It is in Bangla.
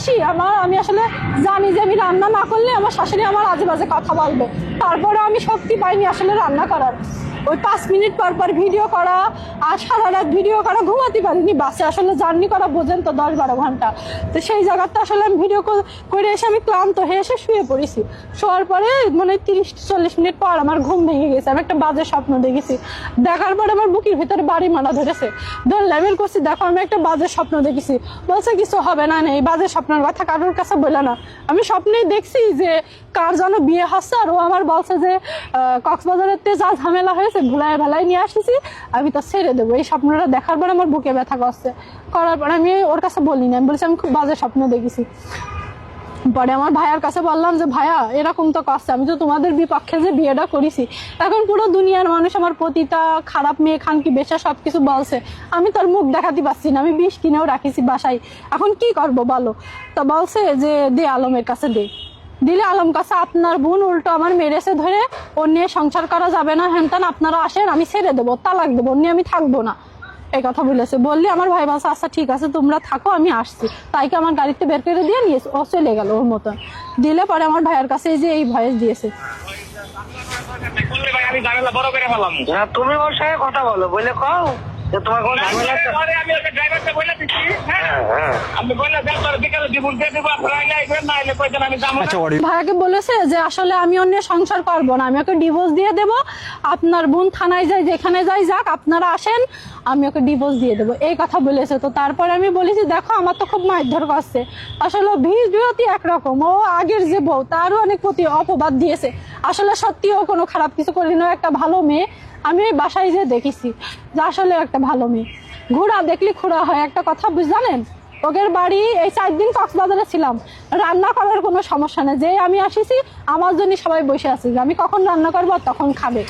আসি আমি আসলে জানি যে আমি রান্না না করলে আমার শাশুড়ি আমার আজে বাজে কথা বলবে, তারপরে আমি শক্তি পাইনি আসলে রান্না করার। ওই 5 মিনিট পর পর ভিডিও করা আর সারা রাত ভিডিও করা, ঘুমাতে পারিনি বাসে আসলে জার্নি করা বোঝেন তো 10-12 ঘন্টা। তো সেই জায়গাতে আসলে আমি ভিডিও করে এসে আমি ক্লান্ত হয়ে এসে শুয়ে পড়েছি। শোয়ার পরে মানে 30-40 মিনিট পর আমার ঘুম ভেঙে গেছে। আমি একটা বাজে স্বপ্ন দেখেছি, দেখার পরে আমার বুকের ভিতরে বাড়ি মারা ধরেছে। লেভেল করছি, দেখো আমি একটা বাজে স্বপ্ন দেখেছি। বলছে কিছু হবে না, এই বাজে স্বপ্নের কথা কারোর কাছে বলে না। আমি স্বপ্নেই দেখছি যে কার যেন বিয়ে হচ্ছে, আর ও আমার বলছে যে কক্সবাজারের যা ঝামেলা হয়েছে ভুলায় ভেলায় নিয়ে আসছি, আমি তো ছেড়ে দেবো। এই স্বপ্নটা দেখার পর আমার বুকে ব্যথা করছে, করার পর আমি ওর কাছে বলিনি, আমি বলছি আমি খুব বাজে স্বপ্ন দেখেছি। পরে আমার ভাইয়ার কাছে বললাম যে ভাইয়া এরকম তো করছে, আমি তো তোমাদের বিপক্ষে যে বিয়েটা করেছি, এখন পুরো দুনিয়ার মানুষ আমার পতিতা খারাপ মেয়ে খানকি বেশা সবকিছু বলছে, আমি তোর মুখ দেখাতে পারছি না, আমি বিষ কিনেও রাখিছি বাসায়, এখন কি করবো বলো। তো বলছে যে দে আলমের কাছে দে। দিলে আলম কাছে আপনার বোন উল্টো আমার মেরেছে ধরে, ওর নিয়ে সংসার করা যাবে না, হ্যান আপনারা আসেন, আমি ছেড়ে দেবো, তালাক দেবো, ওর নিয়ে আমি থাকবো না, এই কথা বলেছে। বললি আমার ভাই বলছে আচ্ছা ঠিক আছে তোমরা থাকো, আমি আসছি। তাইকে আমার গাড়িতে বের করে দিয়ে নিয়েছে, ও চলে গেল ওর মতন। দিলে পরে আমার ভাইয়ের কাছে এই যে এই ভয়েস দিয়েছে। তুমি ওর সঙ্গে কথা বলো, বলে কও যে তোমার কোনো ঝামেলা আমি ওকে ড্রাইভারকে বলে দিচ্ছি, আমি বললে বিকালে ডিভোর্স দিয়ে দেবো, আপনারা আইবেন না আইলে কইতেন আমি যাবো না। ভাইয়াকে বলেছে যে আসলে আমি অন্য সংসার করবো না, আমি ওকে ডিভোর্স দিয়ে দেবো, আপনার বোন থানায় যায় যেখানে যাই যাক, আপনারা আসেন, আমি ওকে ডিভোর্স দিয়ে দেবো, এই কথা বলেছে। তো তারপরে আমি বলেছি দেখো আমার তো খুব মারধর করছে, আসলে ভিডিওটি একরকম, ও আগের যে বউ তারও অনেক প্রতি অপবাদ দিয়েছে, আসলে সত্যি ও কোনো খারাপ কিছু করিনি, ও একটা ভালো মেয়ে। আমি ওই বাসায় যে দেখেছি যে আসলে একটা ভালো মেয়ে, ঘোড়া দেখলে খোড়া হয়, একটা কথা জানেন। ওদের বাড়ি এই 4 দিন কক্সবাজারে ছিলাম, রান্না করার কোনো সমস্যা নেই, যে আমি আসিছি আমার জন্য সবাই বসে আছে, আমি কখন রান্না করবো তখন খাবে।